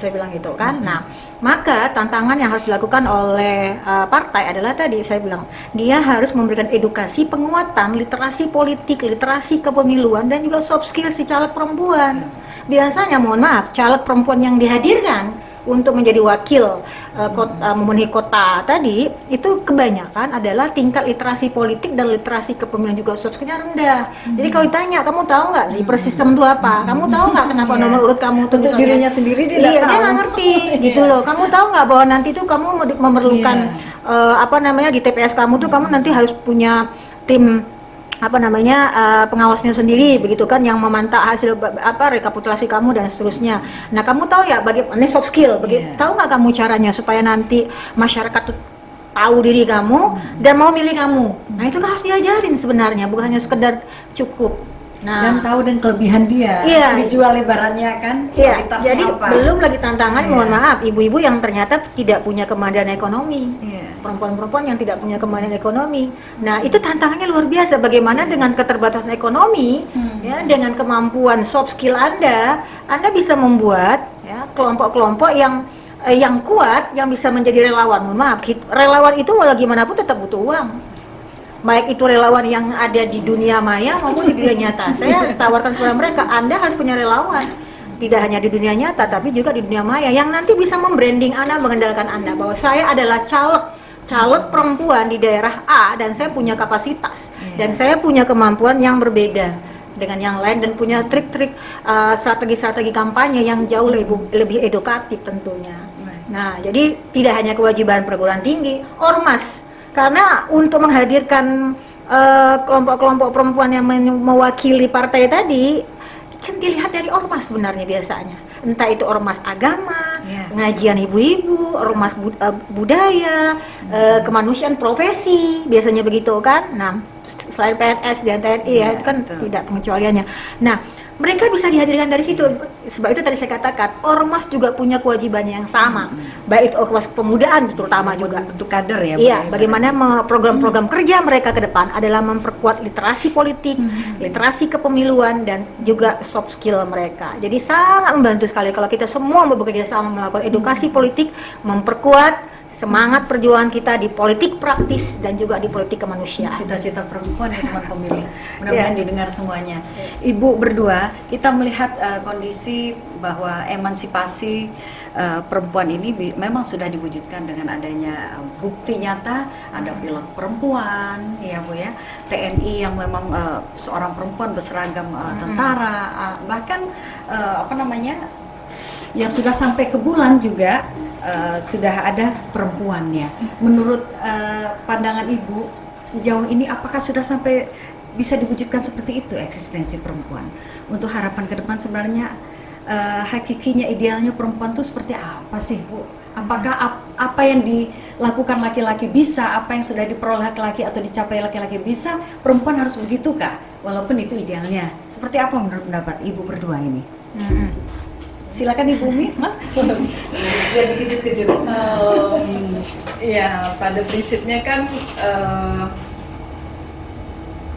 Saya bilang gitu kan. Nah, maka tantangan yang harus dilakukan oleh partai adalah tadi saya bilang, dia harus memberikan edukasi penguatan literasi politik, literasi kepemiluan, dan juga soft skill si caleg perempuan. Biasanya, mohon maaf, caleg perempuan yang dihadirkan untuk menjadi wakil memenuhi kota tadi itu kebanyakan adalah tingkat literasi politik dan literasi kepemilian juga soft skill-nya rendah. Jadi kalau ditanya, kamu tahu nggak sih per sistem itu apa? Kamu tahu nggak kenapa nomor urut kamu tuh
untuk dirinya sendiri dia
dia
tahu.
nggak ngerti gitu loh. Kamu tahu nggak bahwa nanti tuh kamu memerlukan di TPS kamu tuh kamu nanti harus punya tim pengawasnya sendiri begitu kan, yang memantau hasil rekapitulasi kamu dan seterusnya. Nah, kamu tahu ya bagaimana soft skill, tahu nggak kamu caranya supaya nanti masyarakat tuh tahu diri kamu dan mau milih kamu. Nah, itu kan harus diajarin sebenarnya, bukan hanya sekedar cukup. Nah,
dan tahu dan kelebihan dia, dijual lebarannya kan,
jadi apa? Belum lagi tantangan, mohon maaf, ibu-ibu yang ternyata tidak punya kemandirian ekonomi, perempuan-perempuan yang tidak punya kemandirian ekonomi. Nah, itu tantangannya luar biasa. Bagaimana dengan keterbatasan ekonomi, dengan kemampuan soft skill Anda bisa membuat kelompok-kelompok yang kuat, yang bisa menjadi relawan. Mohon maaf, relawan itu walau gimana pun tetap butuh uang. Baik itu relawan yang ada di dunia maya maupun di dunia nyata. Saya tawarkan kepada mereka, Anda harus punya relawan. Tidak hanya di dunia nyata, tapi juga di dunia maya, yang nanti bisa membranding Anda, mengendalikan Anda, bahwa saya adalah caleg perempuan di daerah A, dan saya punya kapasitas, dan saya punya kemampuan yang berbeda dengan yang lain, dan punya trik-trik strategi-strategi kampanye yang jauh lebih edukatif tentunya. Nah, jadi tidak hanya kewajiban perguruan tinggi, ormas. Karena untuk menghadirkan kelompok-kelompok perempuan yang mewakili partai tadi kan dilihat dari ormas sebenarnya biasanya. Entah itu ormas agama, pengajian ibu-ibu, ormas budaya, kemanusiaan profesi, biasanya begitu kan. Nah, selain PNS dan TNI itu kan tidak pengecualiannya. Nah, mereka bisa dihadirkan dari situ. Sebab itu tadi saya katakan, ormas juga punya kewajiban yang sama. Baik itu ormas kepemudaan terutama juga
untuk kader ya.
Iya, bagaimana program-program kerja mereka ke depan adalah memperkuat literasi politik, literasi kepemiluan, dan juga soft skill mereka. Jadi sangat membantu sekali kalau kita semua bekerja sama melakukan edukasi politik, memperkuat semangat perjuangan kita di politik praktis dan juga di politik kemanusiaan.
Cita-cita perempuan ya teman pemilih. Mudah-mudahan didengar semuanya. Ibu berdua, kita melihat kondisi bahwa emansipasi perempuan ini memang sudah diwujudkan dengan adanya bukti nyata, ada pilot perempuan, ya Bu ya, TNI yang memang seorang perempuan berseragam tentara, bahkan yang sudah sampai ke bulan juga sudah ada perempuannya. Menurut pandangan Ibu, sejauh ini apakah sudah sampai bisa diwujudkan seperti itu eksistensi perempuan? Untuk harapan ke depan sebenarnya hakikinya, idealnya perempuan itu seperti apa sih Bu? Apakah apa yang dilakukan laki-laki bisa, apa yang sudah diperoleh laki-laki atau dicapai laki-laki bisa, perempuan harus begitukah? Walaupun itu idealnya. Seperti apa menurut pendapat Ibu berdua ini? Silakan Ibu Umi.
Jadi kejut-kejut. Ya, pada prinsipnya kan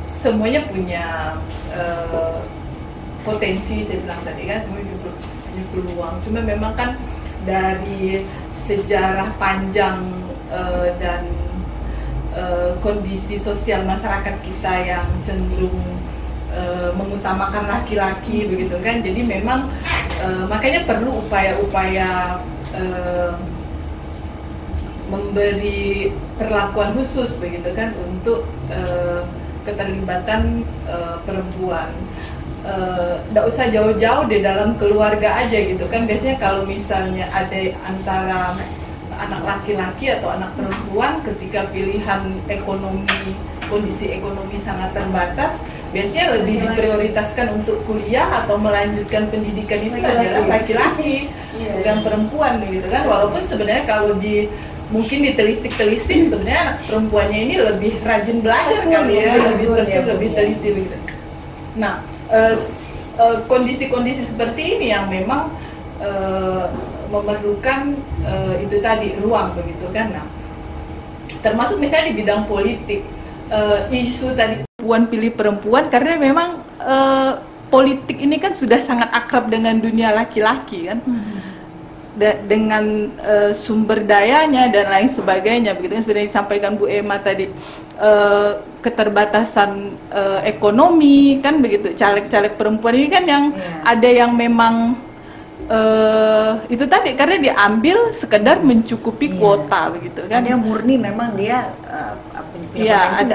semuanya punya potensi, saya bilang tadi kan, semuanya punya peluang. Cuma memang kan dari sejarah panjang dan kondisi sosial masyarakat kita yang cenderung mengutamakan laki-laki begitu kan, jadi memang makanya perlu upaya-upaya memberi perlakuan khusus begitu kan untuk keterlibatan perempuan. Nggak usah jauh-jauh di dalam keluarga aja gitu kan, biasanya kalau misalnya ada antara anak laki-laki atau anak perempuan, ketika pilihan ekonomi kondisi ekonomi sangat terbatas, biasanya lebih diprioritaskan untuk kuliah atau melanjutkan pendidikan itu adalah laki-laki, bukan perempuan begitu kan. Walaupun sebenarnya kalau mungkin ditelisik-telisik sebenarnya perempuannya ini lebih rajin belajar kali ya, lebih teliti begitu. Nah, kondisi-kondisi seperti ini yang memang memerlukan itu tadi ruang begitu kan. Nah, termasuk misalnya di bidang politik, isu tadi perempuan pilih perempuan, karena memang politik ini kan sudah sangat akrab dengan dunia laki-laki kan, dengan sumber dayanya dan lain sebagainya begitu kan. Sebenarnya disampaikan Bu Emma tadi, keterbatasan ekonomi kan begitu. Caleg-caleg perempuan ini kan yang ada yang memang itu tadi karena diambil sekedar mencukupi kuota begitu kan.
Ada yang murni memang dia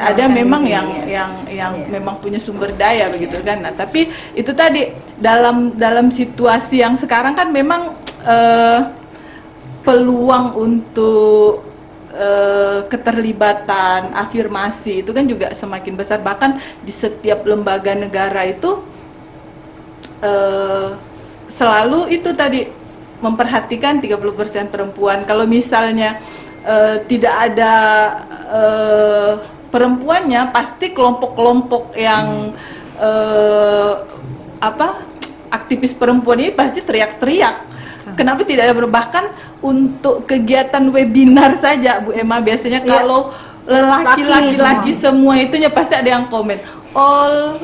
ada memang yang memang punya sumber daya begitu kan. Nah, tapi itu tadi dalam situasi yang sekarang kan memang peluang untuk keterlibatan, afirmasi itu kan juga semakin besar. Bahkan di setiap lembaga negara itu selalu itu tadi memperhatikan 30% perempuan. Kalau misalnya tidak ada perempuannya, pasti kelompok-kelompok yang aktivis perempuan ini pasti teriak-teriak. Kenapa tidak ada bahkan untuk kegiatan webinar saja Bu Emma biasanya kalau laki-laki semua itunya pasti ada yang komen all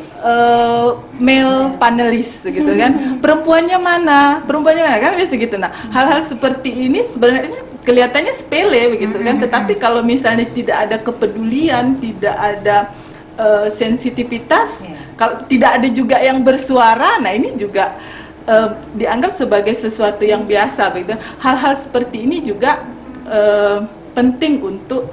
male panelis gitu kan. Perempuannya mana kan biasa gitu. Nah, hal-hal seperti ini sebenarnya kelihatannya sepele begitu kan, tetapi kalau misalnya tidak ada kepedulian, tidak ada sensitivitas, kalau tidak ada juga yang bersuara, nah ini juga dianggap sebagai sesuatu yang biasa begitu. Hal-hal seperti ini juga penting untuk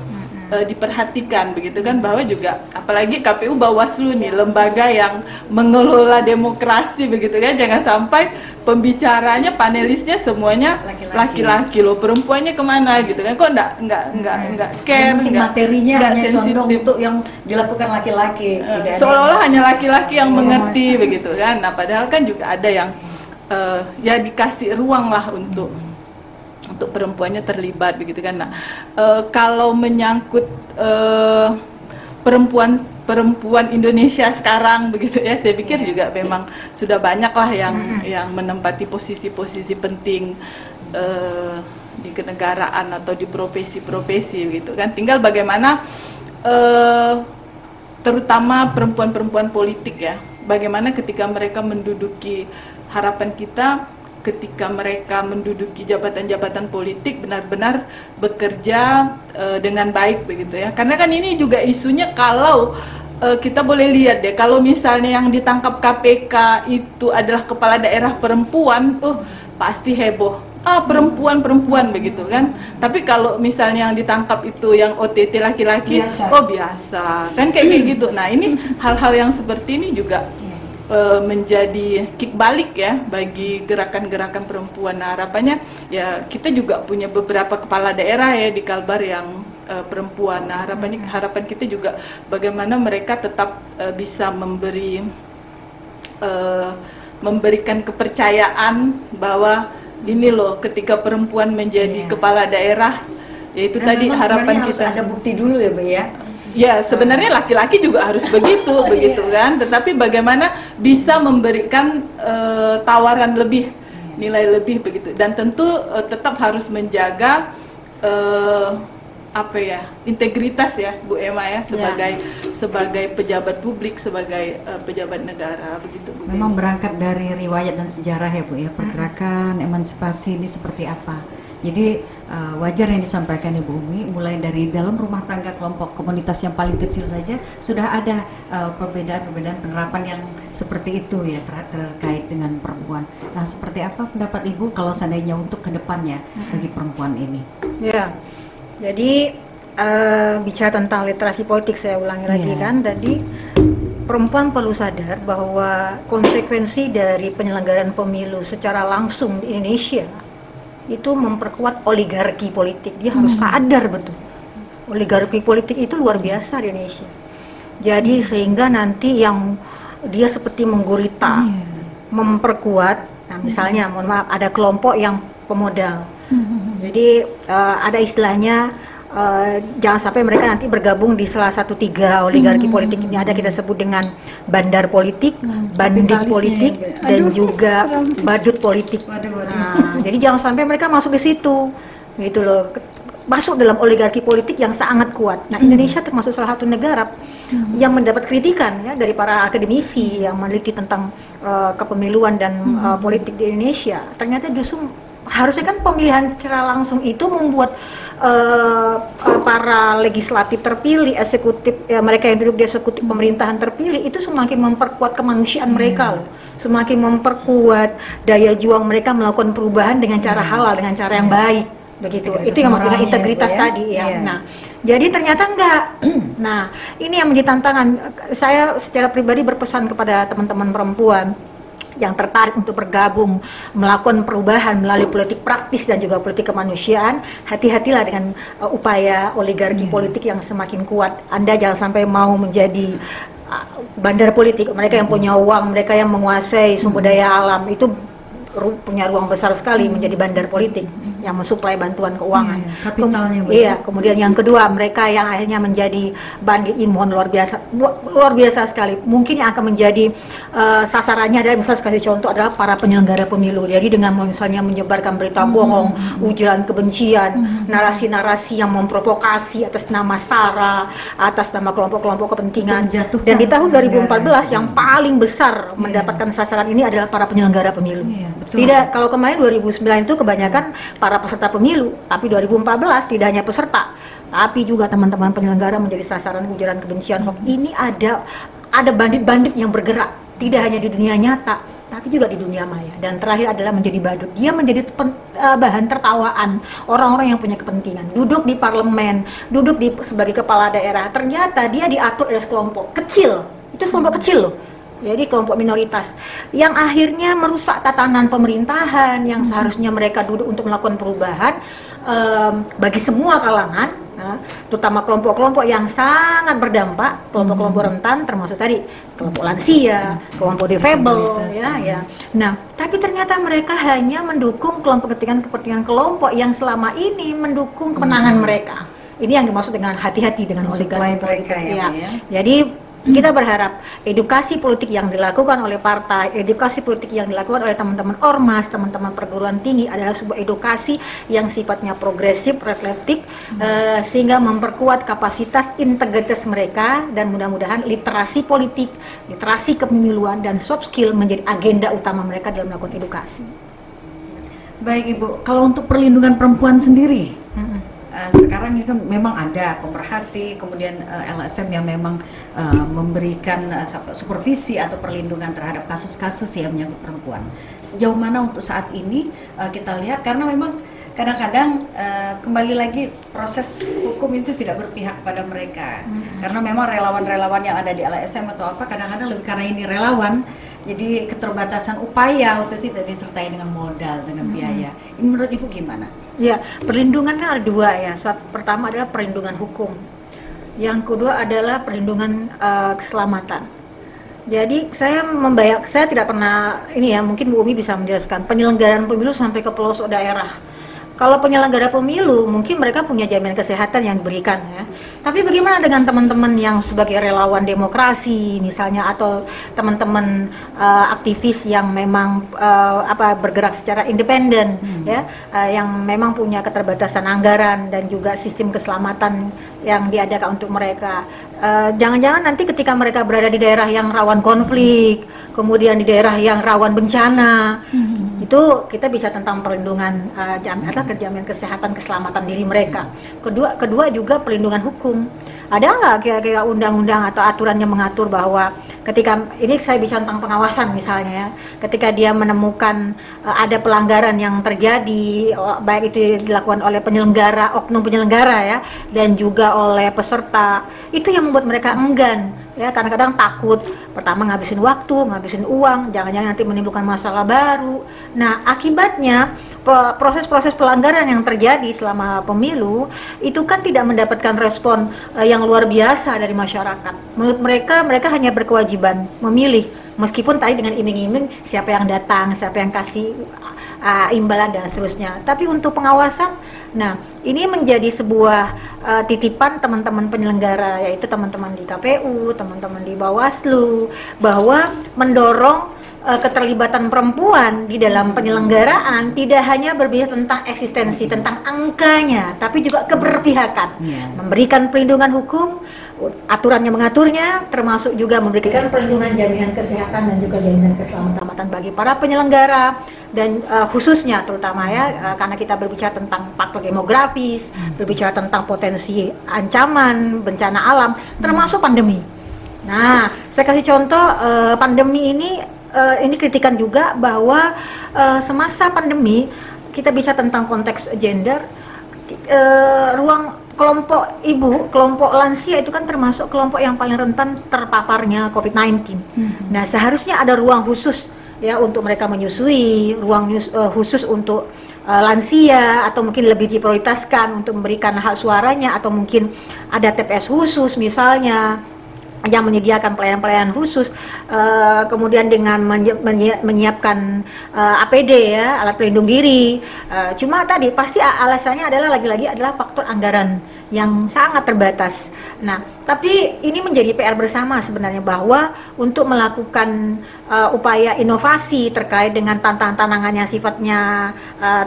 diperhatikan begitu kan, bahwa juga apalagi KPU Bawaslu nih lembaga yang mengelola demokrasi begitu kan, jangan sampai pembicaranya panelisnya semuanya laki-laki loh, perempuannya kemana gitu kan, kok enggak care,
mungkin materinya hanya condong untuk yang dilakukan laki-laki,
seolah-olah hanya laki-laki yang mengerti begitu kan. Nah, padahal kan juga ada yang ya dikasih ruang lah untuk perempuannya terlibat begitu kan. Nah, kalau menyangkut perempuan Indonesia sekarang begitu ya, saya pikir juga memang sudah banyak lah yang menempati posisi-posisi penting di kenegaraan atau di profesi-profesi gitu kan. Tinggal bagaimana terutama perempuan-perempuan politik ya, bagaimana ketika mereka menduduki, harapan kita ketika mereka menduduki jabatan-jabatan politik benar-benar bekerja dengan baik begitu ya. Karena kan ini juga isunya, kalau kita boleh lihat deh, kalau misalnya yang ditangkap KPK itu adalah kepala daerah perempuan, pasti heboh. Perempuan begitu kan. Tapi kalau misalnya yang ditangkap itu yang OTT laki-laki, biasa. Kan kayak gitu. Nah, ini hal-hal yang seperti ini juga menjadi kick balik ya bagi gerakan-gerakan perempuan. Nah, harapannya ya kita juga punya beberapa kepala daerah ya di Kalbar yang perempuan. Nah, harapan kita juga bagaimana mereka tetap bisa memberikan kepercayaan bahwa ini loh, ketika perempuan menjadi kepala daerah, yaitu tadi harapan kita
ada bukti dulu ya, Bu ya.
Ya, sebenarnya laki-laki juga harus begitu, begitu kan. Tetapi bagaimana bisa memberikan tawaran lebih, nilai lebih begitu. Dan tentu tetap harus menjaga integritas ya, Bu Emma ya, sebagai pejabat publik, sebagai pejabat negara begitu, Bu.
Memang berangkat dari riwayat dan sejarah ya, Bu ya, pergerakan emansipasi ini seperti apa. Jadi wajar yang disampaikan Ibu Umi, mulai dari dalam rumah tangga kelompok komunitas yang paling kecil saja sudah ada perbedaan-perbedaan penerapan yang seperti itu ya terkait dengan perempuan. Nah, seperti apa pendapat Ibu kalau seandainya untuk kedepannya bagi perempuan ini?
Ya, jadi bicara tentang literasi politik, saya ulangi lagi kan tadi, perempuan perlu sadar bahwa konsekuensi dari penyelenggaraan pemilu secara langsung di Indonesia itu memperkuat oligarki politik. Dia harus sadar betul, oligarki politik itu luar biasa di Indonesia. Jadi sehingga nanti yang dia seperti menggurita, memperkuat. Nah, misalnya, mohon maaf, ada kelompok yang pemodal. Jadi ada istilahnya, jangan sampai mereka nanti bergabung di salah satu 3 oligarki politik ini. Ada kita sebut dengan bandar politik, bandit politik, dan juga badut politik. Nah, jadi jangan sampai mereka masuk di situ, gitu loh. Masuk dalam oligarki politik yang sangat kuat. Nah, Indonesia termasuk salah satu negara yang mendapat kritikan ya dari para akademisi yang meneliti tentang kepemiluan dan politik di Indonesia. Ternyata justru harusnya kan pemilihan secara langsung itu membuat para legislatif terpilih, eksekutif, ya, mereka yang duduk di eksekutif pemerintahan terpilih itu semakin memperkuat kemanusiaan mereka loh. Semakin memperkuat daya juang mereka melakukan perubahan dengan cara halal, dengan cara yang baik. Begitu, itu yang maksudnya integritas tadi ya. Nah, jadi ternyata enggak. Nah, ini yang menjadi tantangan. Saya secara pribadi berpesan kepada teman-teman perempuan yang tertarik untuk bergabung melakukan perubahan melalui politik praktis dan juga politik kemanusiaan. Hati-hatilah dengan upaya oligarki politik yang semakin kuat. Anda jangan sampai mau menjadi bandar politik. Mereka yang punya uang, mereka yang menguasai sumber daya alam itu punya ruang besar sekali menjadi bandar politik yang mensuplai bantuan keuangan.
Kapitalnya.
Kemudian yang kedua, mereka yang akhirnya menjadi bandit imun luar biasa sekali. Mungkin yang akan menjadi sasarannya adalah, misalnya kasih contoh, adalah para penyelenggara pemilu. Jadi dengan misalnya menyebarkan berita bohong, ujaran kebencian, narasi-narasi yang memprovokasi atas nama SARA, atas nama kelompok-kelompok kepentingan. Dan di tahun 2014 yang paling besar mendapatkan sasaran ini adalah para penyelenggara pemilu. Tidak, kalau kemarin 2009 itu kebanyakan para peserta pemilu, tapi 2014 tidak hanya peserta, tapi juga teman-teman penyelenggara menjadi sasaran ujaran kebencian hoax. Ini ada bandit-bandit yang bergerak, tidak hanya di dunia nyata, tapi juga di dunia maya. Dan terakhir adalah menjadi badut. Dia menjadi bahan tertawaan orang-orang yang punya kepentingan. Duduk di parlemen, duduk sebagai kepala daerah, ternyata dia diatur oleh sekelompok kecil. Itu kelompok kecil loh. Jadi kelompok minoritas yang akhirnya merusak tatanan pemerintahan yang seharusnya mereka duduk untuk melakukan perubahan bagi semua kalangan, terutama kelompok-kelompok yang sangat berdampak, kelompok-kelompok rentan, termasuk tadi kelompok lansia, kelompok difabel, ya. Nah, tapi ternyata mereka hanya mendukung kepentingan kelompok yang selama ini mendukung kemenangan mereka. Ini yang dimaksud dengan hati-hati dengan oligarki mereka ya. Jadi kita berharap edukasi politik yang dilakukan oleh partai, edukasi politik yang dilakukan oleh teman-teman ormas, teman-teman perguruan tinggi adalah sebuah edukasi yang sifatnya progresif, reflektif, sehingga memperkuat kapasitas integritas mereka, dan mudah-mudahan literasi politik, literasi kepemiluan, dan soft skill menjadi agenda utama mereka dalam melakukan edukasi.
Baik Ibu, kalau untuk perlindungan perempuan sendiri, sekarang ini kan memang ada pemerhati, kemudian LSM yang memang memberikan supervisi atau perlindungan terhadap kasus-kasus yang menyangkut perempuan. Sejauh mana untuk saat ini kita lihat, karena memang kadang-kadang kembali lagi proses hukum itu tidak berpihak pada mereka, karena memang relawan-relawan yang ada di LSM atau apa kadang-kadang lebih karena ini relawan, jadi keterbatasan upaya waktu itu tidak disertai dengan modal, dengan biaya. Ini menurut Ibu gimana?
Ya, perlindungan kan ada dua ya. Pertama adalah perlindungan hukum. Yang kedua adalah perlindungan keselamatan. Jadi saya tidak pernah ini ya, mungkin Bu Umi bisa menjelaskan penyelenggaraan pemilu sampai ke pelosok daerah. Kalau penyelenggara pemilu mungkin mereka punya jaminan kesehatan yang diberikan ya. Tapi bagaimana dengan teman-teman yang sebagai relawan demokrasi misalnya, atau teman-teman aktivis yang memang bergerak secara independen ya, yang memang punya keterbatasan anggaran dan juga sistem keselamatan yang diadakan untuk mereka. Jangan-jangan nanti ketika mereka berada di daerah yang rawan konflik, kemudian di daerah yang rawan bencana, itu kita bisa tentang perlindungan jaminan kesehatan keselamatan diri mereka. Kedua juga perlindungan hukum. Ada nggak kira-kira undang-undang atau aturan yang mengatur bahwa ketika ini saya bicara tentang pengawasan misalnya ya, ketika dia menemukan ada pelanggaran yang terjadi, baik itu dilakukan oleh penyelenggara, oknum penyelenggara ya, dan juga oleh peserta, itu yang membuat mereka enggan ya kadang-kadang takut, pertama ngabisin waktu, ngabisin uang, jangan-jangan nanti menimbulkan masalah baru. Nah, akibatnya proses-proses pelanggaran yang terjadi selama pemilu itu kan tidak mendapatkan respon yang luar biasa dari masyarakat. Menurut mereka hanya berkewajiban memilih, meskipun tadi dengan iming-iming siapa yang datang, siapa yang kasih imbalan dan seterusnya. Tapi untuk pengawasan, nah ini menjadi sebuah titipan teman-teman penyelenggara, yaitu teman-teman di KPU, teman-teman di Bawaslu, bahwa mendorong keterlibatan perempuan di dalam penyelenggaraan tidak hanya berbicara tentang eksistensi, tentang angkanya, tapi juga keberpihakan, memberikan perlindungan hukum, aturannya mengaturnya, termasuk juga memberikan perlindungan jaminan kesehatan dan juga jaminan keselamatan bagi para penyelenggara dan khususnya terutama ya karena kita berbicara tentang faktor demografis, berbicara tentang potensi ancaman bencana alam, termasuk pandemi. Nah, saya kasih contoh pandemi ini kritikan juga bahwa semasa pandemi kita bisa tentang konteks gender, ruang kelompok ibu, kelompok lansia itu kan termasuk kelompok yang paling rentan terpaparnya COVID-19. Nah, seharusnya ada ruang khusus ya untuk mereka menyusui, ruang khusus untuk lansia, atau mungkin lebih diprioritaskan untuk memberikan hak suaranya, atau mungkin ada TPS khusus misalnya yang menyediakan pelayanan-pelayanan khusus, kemudian dengan menyiapkan APD ya, alat pelindung diri. Cuma tadi pasti alasannya adalah lagi-lagi adalah faktor anggaran yang sangat terbatas. Nah, tapi ini menjadi PR bersama sebenarnya, bahwa untuk melakukan upaya inovasi terkait dengan tantangan-tantangan yang sifatnya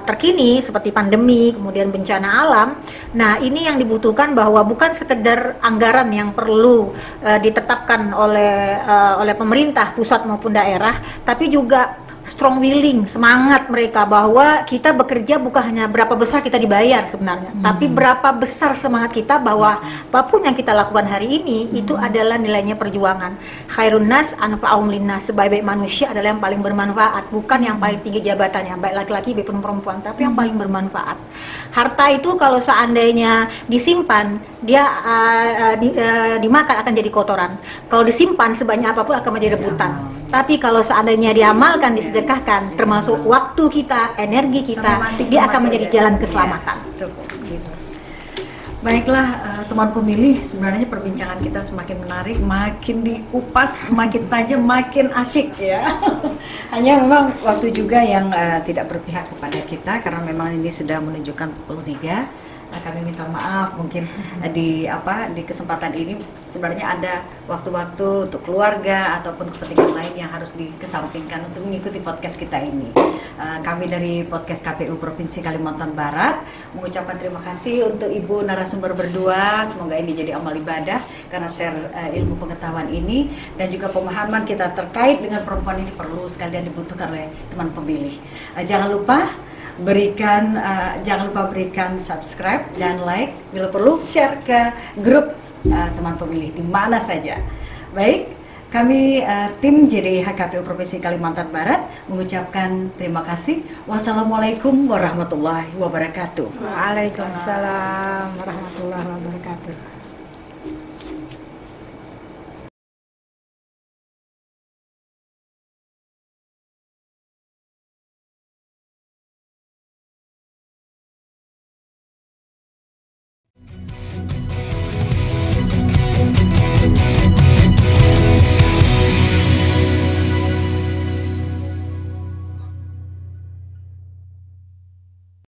terkini seperti pandemi, kemudian bencana alam. Nah, ini yang dibutuhkan bahwa bukan sekedar anggaran yang perlu ditetapkan oleh pemerintah pusat maupun daerah, tapi juga strong willing, semangat mereka bahwa kita bekerja bukan hanya berapa besar kita dibayar sebenarnya, tapi berapa besar semangat kita bahwa apapun yang kita lakukan hari ini itu adalah nilainya perjuangan. Khairun nas anfa'uhum linnas, sebaik-baik manusia adalah yang paling bermanfaat, bukan yang paling tinggi jabatannya, baik laki-laki maupun perempuan, tapi yang paling bermanfaat. Harta itu kalau seandainya disimpan, dia dimakan akan jadi kotoran. Kalau disimpan sebanyak apapun akan menjadi rebutan. Tapi kalau seandainya diamalkan, disedekahkan, termasuk waktu kita, energi kita, dia akan menjadi jalan keselamatan.
Baiklah teman pemilih, sebenarnya perbincangan kita semakin menarik, makin dikupas, makin tajam, makin asyik ya. Hanya memang waktu juga yang tidak berpihak kepada kita, karena memang ini sudah menunjukkan pukul 3. Kami minta maaf, mungkin di kesempatan ini sebenarnya ada waktu-waktu untuk keluarga ataupun kepentingan lain yang harus dikesampingkan untuk mengikuti podcast kita ini. Kami dari podcast KPU Provinsi Kalimantan Barat mengucapkan terima kasih untuk Ibu narasumber berdua. Semoga ini jadi amal ibadah karena share ilmu pengetahuan ini, dan juga pemahaman kita terkait dengan perempuan ini perlu sekali dan dibutuhkan oleh teman pemilih. Jangan lupa berikan subscribe dan like, bila perlu share ke grup teman pemilih di mana saja. Baik, kami tim JDIH KPU Provinsi Kalimantan Barat mengucapkan terima kasih. Wassalamualaikum warahmatullahi wabarakatuh.
Waalaikumsalam warahmatullahi wabarakatuh.